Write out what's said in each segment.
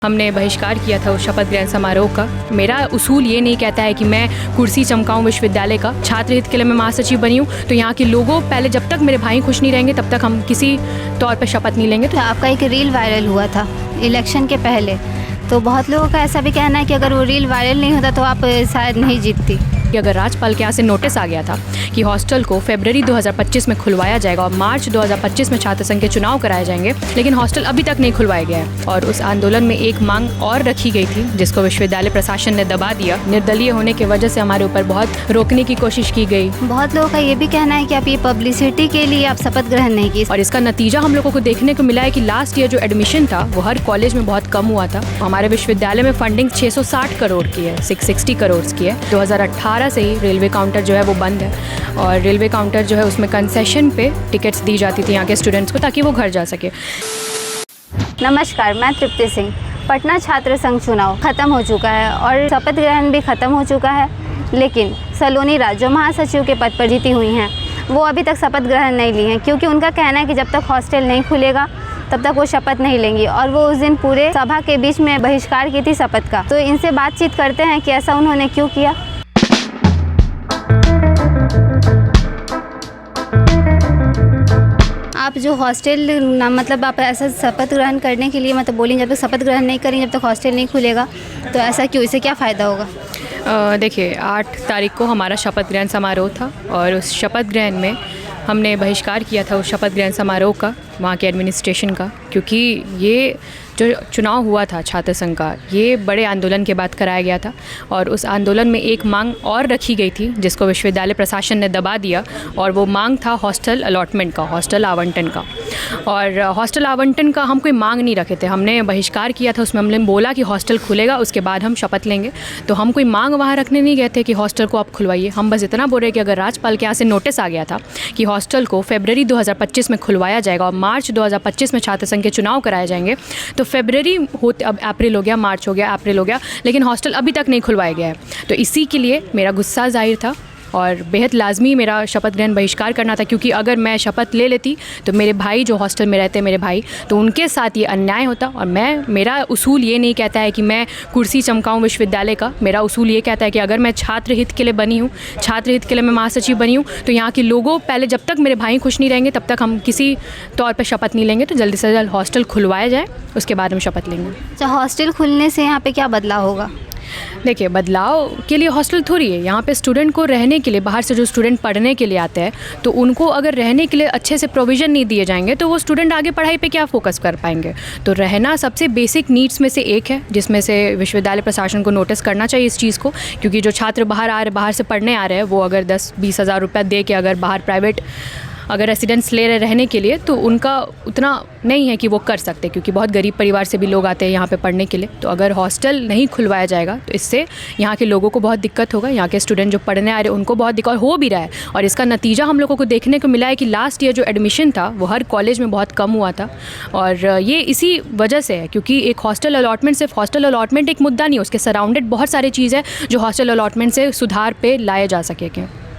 हमने बहिष्कार किया था उस शपथ ग्रहण समारोह का। मेरा उसूल ये नहीं कहता है कि मैं कुर्सी चमकाऊं विश्वविद्यालय का। छात्र हित के लिए मैं महासचिव बनी हूँ, तो यहाँ के लोगों पहले जब तक मेरे भाई खुश नहीं रहेंगे तब तक हम किसी तौर पर शपथ नहीं लेंगे। तो आपका एक रील वायरल हुआ था इलेक्शन के पहले, तो बहुत लोगों का ऐसा भी कहना है कि अगर वो रील वायरल नहीं होता तो आप शायद नहीं जीतती। कि अगर राज्यपाल के यहाँ से नोटिस आ गया था कि हॉस्टल को फरवरी 2025 में खुलवाया जाएगा और मार्च 2025 में छात्र संघ के चुनाव कराए जाएंगे, लेकिन हॉस्टल अभी तक नहीं खुलवाया गया है। और उस आंदोलन में एक मांग और रखी गई थी जिसको विश्वविद्यालय प्रशासन ने दबा दिया। निर्दलीय होने की वजह से हमारे ऊपर बहुत रोकने की कोशिश की गई। बहुत लोगों का ये भी कहना है कि आप ये पब्लिसिटी के लिए आप शपथ ग्रहण नहीं की, और इसका नतीजा हम लोगों को देखने को मिला है कि लास्ट ईयर जो एडमिशन था वो हर कॉलेज में बहुत कम हुआ था। हमारे विश्वविद्यालय में फंडिंग 660 करोड़ की है, 660 करोड़ की है। 2018 से ही रेलवे काउंटर जो है वो बंद है और रेलवे काउंटर जो है उसमें कंसेशन पे टिकट्स दी जाती थी यहाँ के स्टूडेंट्स को ताकि वो घर जा सके। नमस्कार, मैं तृप्ति सिंह। पटना छात्र संघ चुनाव खत्म हो चुका है और शपथ ग्रहण भी खत्म हो चुका है, लेकिन सलोनी राज जो महासचिव के पद पर जीती हुई हैं वो अभी तक शपथ ग्रहण नहीं ली हैं, क्योंकि उनका कहना है कि जब तक हॉस्टल नहीं खुलेगा तब तक वो शपथ नहीं लेंगी। और वो उस दिन पूरे सभा के बीच में बहिष्कार की थी शपथ का। तो इनसे बातचीत करते हैं कि ऐसा उन्होंने क्यों किया। आप जो हॉस्टल मतलब आप ऐसा शपथ ग्रहण करने के लिए मतलब बोलेंगे जब तक शपथ ग्रहण नहीं करेंगे जब तक हॉस्टल नहीं खुलेगा, तो ऐसा क्यों, इससे क्या फ़ायदा होगा? देखिए, 8 तारीख को हमारा शपथ ग्रहण समारोह था और उस शपथ ग्रहण में हमने बहिष्कार किया था उस शपथ ग्रहण समारोह का, वहाँ के एडमिनिस्ट्रेशन का, क्योंकि ये जो चुनाव हुआ था छात्र संघ का ये बड़े आंदोलन के बाद कराया गया था। और उस आंदोलन में एक मांग और रखी गई थी जिसको विश्वविद्यालय प्रशासन ने दबा दिया, और वो मांग था हॉस्टल अलॉटमेंट का, हॉस्टल आवंटन का। और हॉस्टल आवंटन का हम कोई मांग नहीं रखे थे, हमने बहिष्कार किया था। उसमें हमने बोला कि हॉस्टल खुलेगा उसके बाद हम शपथ लेंगे। तो हम कोई मांग वहाँ रखने नहीं गए थे कि हॉस्टल को आप खुलवाइए। हम बस इतना बोल रहे कि अगर राज्यपाल के यहाँ से नोटिस आ गया था कि हॉस्टल को फरवरी 2025 में खुलवाया जाएगा और मार्च 2025 में छात्र संघ के चुनाव कराए जाएंगे, तो फरवरी होते अब अप्रैल हो गया, मार्च हो गया, अप्रैल हो गया, लेकिन हॉस्टल अभी तक नहीं खुलवाया गया है। तो इसी के लिए मेरा गुस्सा जाहिर था और बेहद लाजमी मेरा शपथ ग्रहण बहिष्कार करना था, क्योंकि अगर मैं शपथ ले लेती तो मेरे भाई जो हॉस्टल में रहते हैं, मेरे भाई, तो उनके साथ ये अन्याय होता। और मेरा उसूल ये नहीं कहता है कि मैं कुर्सी चमकाऊं विश्वविद्यालय का। मेरा उसूल ये कहता है कि अगर मैं छात्र हित के लिए बनी हूँ, छात्र हित के लिए मैं महासचिव बनी हूँ, तो यहाँ के लोगों पहले जब तक मेरे भाई खुश नहीं रहेंगे तब तक हम किसी तौर पर शपथ नहीं लेंगे। तो जल्दी से जल्द हॉस्टल खुलवाया जाए, उसके बाद हम शपथ लेंगे। अच्छा, हॉस्टल खुलने से यहाँ पे क्या बदलाव होगा? देखिए, बदलाव के लिए हॉस्टल थोड़ी है, यहाँ पे स्टूडेंट को रहने के लिए, बाहर से जो स्टूडेंट पढ़ने के लिए आते हैं तो उनको अगर रहने के लिए अच्छे से प्रोविज़न नहीं दिए जाएंगे तो वो स्टूडेंट आगे पढ़ाई पे क्या फोकस कर पाएंगे। तो रहना सबसे बेसिक नीड्स में से एक है, जिसमें से विश्वविद्यालय प्रशासन को नोटिस करना चाहिए इस चीज़ को, क्योंकि जो छात्र बाहर से पढ़ने आ रहे हैं वो अगर 10-20 हज़ार रुपया दे के अगर बाहर प्राइवेट अगर रेसिडेंस ले रहे रहने के लिए, तो उनका उतना नहीं है कि वो कर सकते, क्योंकि बहुत गरीब परिवार से भी लोग आते हैं यहाँ पे पढ़ने के लिए। तो अगर हॉस्टल नहीं खुलवाया जाएगा तो इससे यहाँ के लोगों को बहुत दिक्कत होगा, यहाँ के स्टूडेंट जो पढ़ने आ रहे हैं उनको बहुत दिक्कत हो भी रहा है। और इसका नतीजा हम लोगों को देखने को मिला है कि लास्ट ईयर जो एडमिशन था वो हर कॉलेज में बहुत कम हुआ था। और ये इसी वजह से है, क्योंकि एक हॉस्टल अलॉटमेंट, सिर्फ हॉस्टल अलॉटमेंट एक मुद्दा नहीं है, उसके सराउंडेड बहुत सारी चीज़ है जो हॉस्टल अलॉटमेंट से सुधार पे लाए जा सके।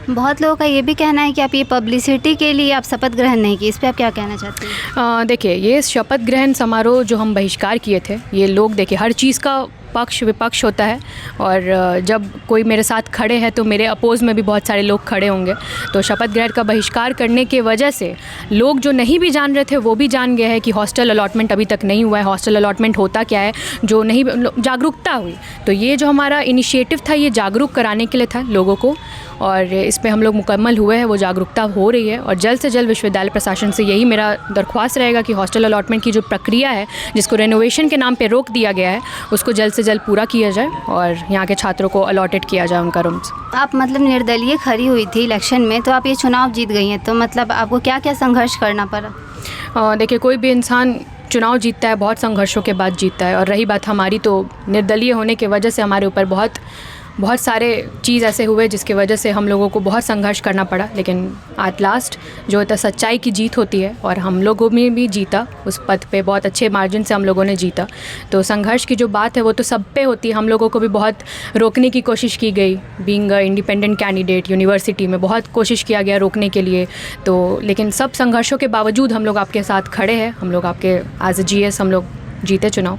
बहुत लोगों का ये भी कहना है कि आप ये पब्लिसिटी के लिए आप शपथ ग्रहण नहीं की, इस पे आप क्या कहना चाहते हैं? देखिए, ये शपथ ग्रहण समारोह जो हम बहिष्कार किए थे, ये लोग देखिए हर चीज़ का पक्ष विपक्ष होता है, और जब कोई मेरे साथ खड़े हैं तो मेरे अपोज़ में भी बहुत सारे लोग खड़े होंगे। तो शपथ ग्रहण का बहिष्कार करने के वजह से लोग जो नहीं भी जान रहे थे वो भी जान गए हैं कि हॉस्टल अलॉटमेंट अभी तक नहीं हुआ है, हॉस्टल अलॉटमेंट होता क्या है, जो नहीं जागरूकता हुई। तो ये जो हमारा इनिशिएटिव था ये जागरूक कराने के लिए था लोगों को, और इस पे हम लोग मुकम्मल हुए हैं, वो जागरूकता हो रही है। और जल्द से जल्द विश्वविद्यालय प्रशासन से यही मेरा दरख्वास्त रहेगा कि हॉस्टल अलॉटमेंट की जो प्रक्रिया है, जिसको रेनोवेशन के नाम पे रोक दिया गया है, उसको जल्द से जल्द पूरा किया जाए और यहाँ के छात्रों को अलॉटेड किया जाए उनका रूम्स। आप मतलब निर्दलीय खड़ी हुई थी इलेक्शन में, तो आप ये चुनाव जीत गई हैं, तो मतलब आपको क्या क्या संघर्ष करना पड़ा? देखिए, कोई भी इंसान चुनाव जीतता है बहुत संघर्षों के बाद जीतता है। और रही बात हमारी, तो निर्दलीय होने की वजह से हमारे ऊपर बहुत सारे चीज़ ऐसे हुए जिसकी वजह से हम लोगों को बहुत संघर्ष करना पड़ा, लेकिन एट लास्ट जो होता है सच्चाई की जीत होती है, और हम लोगों में भी जीता उस पद पे, बहुत अच्छे मार्जिन से हम लोगों ने जीता। तो संघर्ष की जो बात है वो तो सब पे होती है, हम लोगों को भी बहुत रोकने की कोशिश की गई। बीइंग इंडिपेंडेंट कैंडिडेट यूनिवर्सिटी में बहुत कोशिश किया गया रोकने के लिए, तो लेकिन सब संघर्षों के बावजूद हम लोग आपके साथ खड़े हैं, हम लोग आपके एज ए GS हम लोग जीते चुनाव।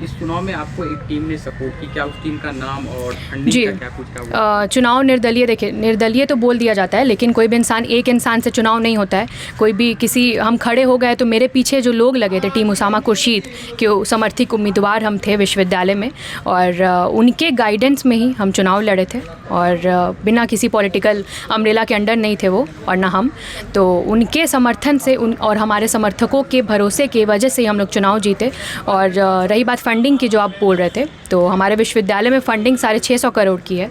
इस चुनाव में आपको एक टीम ने सपोर्ट की, क्या उस टीम का नाम और फंडिंग जी का क्या कुछ का चुनाव निर्दलीय, देखिए निर्दलीय तो बोल दिया जाता है, लेकिन कोई भी इंसान, एक इंसान से चुनाव नहीं होता है। कोई भी किसी, हम खड़े हो गए तो मेरे पीछे जो लोग लगे थे, टीम उसामा खुर्शीद के समर्थित उम्मीदवार हम थे विश्वविद्यालय में, और उनके गाइडेंस में ही हम चुनाव लड़े थे, और बिना किसी पॉलिटिकल अम्ब्रेला के अंडर नहीं थे वो और ना हम। तो उनके समर्थन से और हमारे समर्थकों के भरोसे की वजह से हम लोग चुनाव जीते। और रही बात फंडिंग की जो आप बोल रहे थे, तो हमारे विश्वविद्यालय में फंडिंग 650 करोड़ की है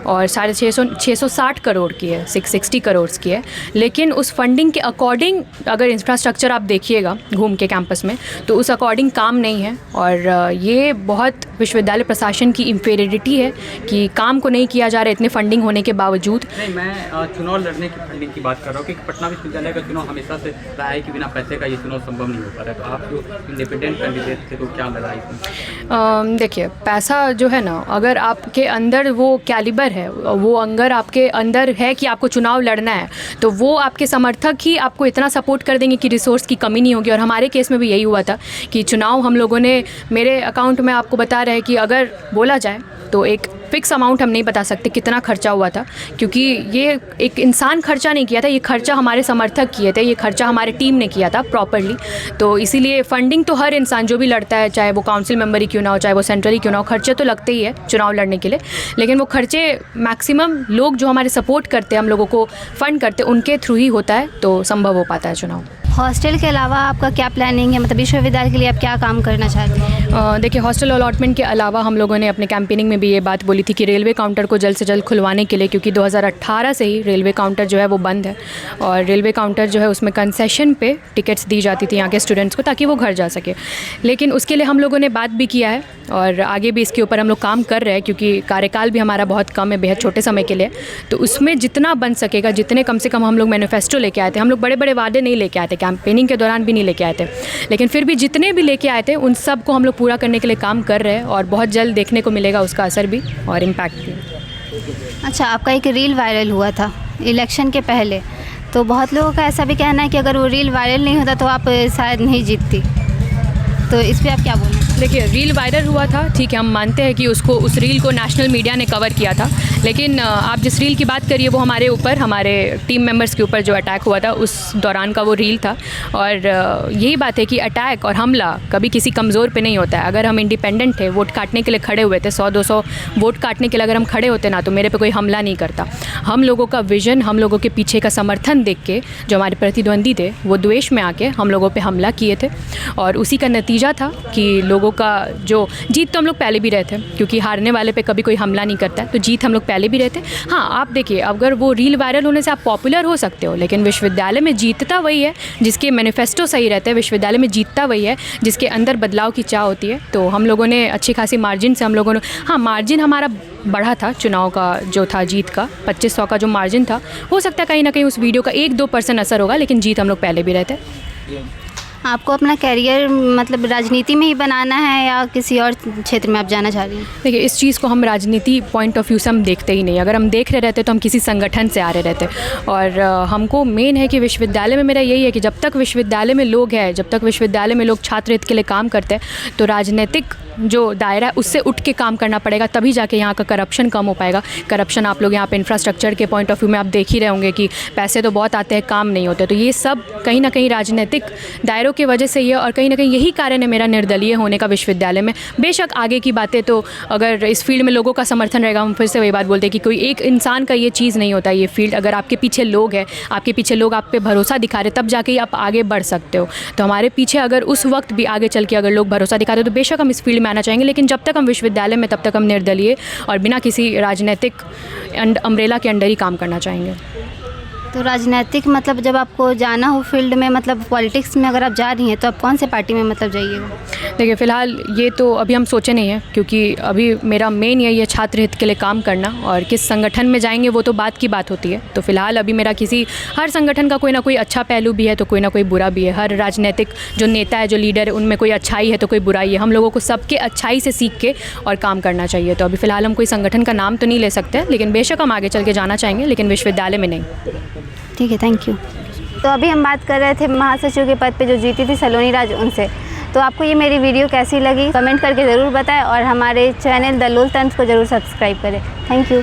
और 660 करोड़ की है, 660 करोड़ की है। लेकिन उस फंडिंग के अकॉर्डिंग अगर इंफ्रास्ट्रक्चर आप देखिएगा घूम के कैंपस में, तो उस अकॉर्डिंग काम नहीं है। और ये बहुत विश्वविद्यालय प्रशासन की इंफेरियरिटी है कि काम को नहीं किया जा रहा है इतने फंडिंग होने के बावजूद। नहीं, मैं चुनाव लड़ने की फंडिंग की बात कर रहा हूँ कि पटना विश्वविद्यालय का चुनाव हमेशा से रहा है कि बिना पैसे का ये चुनाव संभव नहीं हो पा रहा है। तो आप जो इंडिपेंडेंट कैंडिडेट थे तो क्या लगा इसमें? देखिए, पैसा जो है ना, अगर आपके अंदर वो कैलिबर है, वो अगर आपके अंदर है कि आपको चुनाव लड़ना है, तो वो आपके समर्थक ही आपको इतना सपोर्ट कर देंगे कि रिसोर्स की कमी नहीं होगी। और हमारे केस में भी यही हुआ था कि चुनाव हम लोगों ने, मेरे अकाउंट में आपको बता रहे हैं कि अगर बोला जाए तो एक फ़िक्स अमाउंट हम नहीं बता सकते कितना खर्चा हुआ था, क्योंकि ये एक इंसान खर्चा नहीं किया था, ये खर्चा हमारे समर्थक किए थे, ये खर्चा हमारे टीम ने किया था प्रॉपरली। तो इसीलिए फंडिंग तो हर इंसान जो भी लड़ता है, चाहे वो काउंसिल मेंबर ही क्यों ना हो, चाहे वो सेंट्रल ही क्यों ना हो, खर्चे तो लगते ही है चुनाव लड़ने के लिए। लेकिन वो खर्चे मैक्सिमम लोग जो हमारे सपोर्ट करते हैं, हम लोगों को फंड करते हैं, उनके थ्रू ही होता है, तो संभव हो पाता है चुनाव। हॉस्टल के अलावा आपका क्या प्लानिंग है, मतलब विश्वविद्यालय के लिए आप क्या काम करना चाहते हैं? देखिए, हॉस्टल अलॉटमेंट के अलावा हम लोगों ने अपने कैंपेनिंग में भी ये बात बोली थी कि रेलवे काउंटर को जल्द से जल्द खुलवाने के लिए, क्योंकि 2018 से ही रेलवे काउंटर जो है वो बंद है, और रेलवे काउंटर जो है उसमें कंसेशन पे टिकट्स दी जाती थी यहाँ के स्टूडेंट्स को, ताकि वो घर जा सके। लेकिन उसके लिए हम लोगों ने बात भी किया है और आगे भी इसके ऊपर हम लोग काम कर रहे हैं, क्योंकि कार्यकाल भी हमारा बहुत कम है, बेहद छोटे समय के लिए। तो उसमें जितना बन सकेगा, जितने कम से कम हम लोग मैनिफेस्टो लेके आए थे, हम लोग बड़े बड़े वादे नहीं लेके आए थे, कैंपेनिंग के दौरान भी नहीं लेके आए थे, लेकिन फिर भी जितने भी लेके आए थे उन सब को हम लोग पूरा करने के लिए काम कर रहे हैं, और बहुत जल्द देखने को मिलेगा उसका असर भी और इम्पैक्ट भी। अच्छा, आपका एक रील वायरल हुआ था इलेक्शन के पहले, तो बहुत लोगों का ऐसा भी कहना है कि अगर वो रील वायरल नहीं होता तो आप शायद नहीं जीतती, तो इस पर आप क्या बोलना? देखिए, रील वायरल हुआ था, ठीक है, हम मानते हैं कि उस रील को नेशनल मीडिया ने कवर किया था, लेकिन आप जिस रील की बात करिए वो हमारे ऊपर, हमारे टीम मेंबर्स के ऊपर जो अटैक हुआ था उस दौरान का वो रील था। और यही बात है कि अटैक और हमला कभी किसी कमज़ोर पे नहीं होता है। अगर हम इंडिपेंडेंट थे, वोट काटने के लिए खड़े हुए थे, 100-200 वोट काटने के लिए अगर हम खड़े होते ना, तो मेरे पे कोई हमला नहीं करता। हम लोगों का विज़न, हम लोगों के पीछे का समर्थन देख के जो हमारे प्रतिद्वंदी थे, वो द्वेष में आके हम लोगों पर हमला किए थे, और उसी का नतीजा था कि लोगों का जो जीत, तो हम लोग पहले भी रहे थे, क्योंकि हारने वाले पे कभी कोई हमला नहीं करता है, तो जीत हम लोग पहले भी रहे थे। हाँ, आप देखिए, अगर वो रील वायरल होने से आप पॉपुलर हो सकते हो, लेकिन विश्वविद्यालय में जीतता वही है जिसके मैनिफेस्टो सही रहते हैं, विश्वविद्यालय में जीतता वही है जिसके अंदर बदलाव की चाह होती है। तो हम लोगों ने अच्छी खासी मार्जिन से, हम लोगों ने, हाँ, मार्जिन हमारा बढ़ा था चुनाव का, जो था जीत का 2500 का जो मार्जिन था, हो सकता है कहीं ना कहीं उस वीडियो का 1-2% असर होगा, लेकिन जीत हम लोग पहले भी रहे थे। आपको अपना कैरियर मतलब राजनीति में ही बनाना है या किसी और क्षेत्र में आप जाना चाह रही हैं? देखिए, इस चीज़ को हम राजनीति पॉइंट ऑफ व्यू से हम देखते ही नहीं। अगर हम देख रहे रहते तो हम किसी संगठन से आ रहे रहते, और हमको मेन है कि विश्वविद्यालय में मेरा यही है कि जब तक विश्वविद्यालय में लोग हैं, जब तक विश्वविद्यालय में लोग छात्र हित के लिए काम करते हैं, तो राजनीतिक जो दायरा है उससे उठ के काम करना पड़ेगा, तभी जाके यहाँ का करप्शन कम हो पाएगा। करप्शन आप लोग यहाँ पे इंफ्रास्ट्रक्चर के पॉइंट ऑफ व्यू में आप देख ही रहे होंगे कि पैसे तो बहुत आते हैं, काम नहीं होते। तो ये सब कहीं ना कहीं राजनीतिक दायरों की वजह से ही है, और कहीं ना कहीं यही कारण है मेरा निर्दलीय होने का विश्वविद्यालय में। बेशक आगे की बातें तो अगर इस फील्ड में लोगों का समर्थन रहेगा, हम फिर से वही बात बोलते हैं कि कोई एक इंसान का ये चीज़ नहीं होता ये फील्ड। अगर आपके पीछे लोग हैं, आपके पीछे लोग आप पे भरोसा दिखा रहे, तब जाके आप आगे बढ़ सकते हो। तो हमारे पीछे अगर उस वक्त भी आगे चल के अगर लोग भरोसा दिखा रहे, तो बेशक हम इस फील्ड में आना चाहेंगे, लेकिन जब तक हम विश्वविद्यालय में, तब तक हम निर्दलीय और बिना किसी राजनीतिक अम्ब्रेला के अंडर ही काम करना चाहेंगे। तो राजनीतिक मतलब जब आपको जाना हो फील्ड में, मतलब पॉलिटिक्स में अगर आप जा रही हैं, तो आप कौन से पार्टी में मतलब जाइएगा? देखिए, फ़िलहाल ये तो अभी हम सोचे नहीं हैं, क्योंकि अभी मेरा मेन यही है छात्र हित के लिए काम करना, और किस संगठन में जाएंगे वो तो बात की बात होती है। तो फ़िलहाल अभी मेरा हर संगठन का कोई ना कोई अच्छा पहलू भी है, तो कोई ना कोई बुरा भी है। हर राजनीतिक जो नेता है, जो लीडर है, उनमें कोई अच्छाई है तो कोई बुराई है। हम लोगों को सबके अच्छाई से सीख के और काम करना चाहिए। तो अभी फ़िलहाल हम कोई संगठन का नाम तो नहीं ले सकते, लेकिन बेशक हम आगे चल के जाना चाहेंगे, लेकिन विश्वविद्यालय में नहीं। ठीक है, थैंक यू। तो अभी हम बात कर रहे थे महासचिव के पद पे जो जीती थी सलोनी राज, उनसे। तो आपको ये मेरी वीडियो कैसी लगी कमेंट करके ज़रूर बताएं और हमारे चैनल द लोल टाइम्स को ज़रूर सब्सक्राइब करें। Thank you.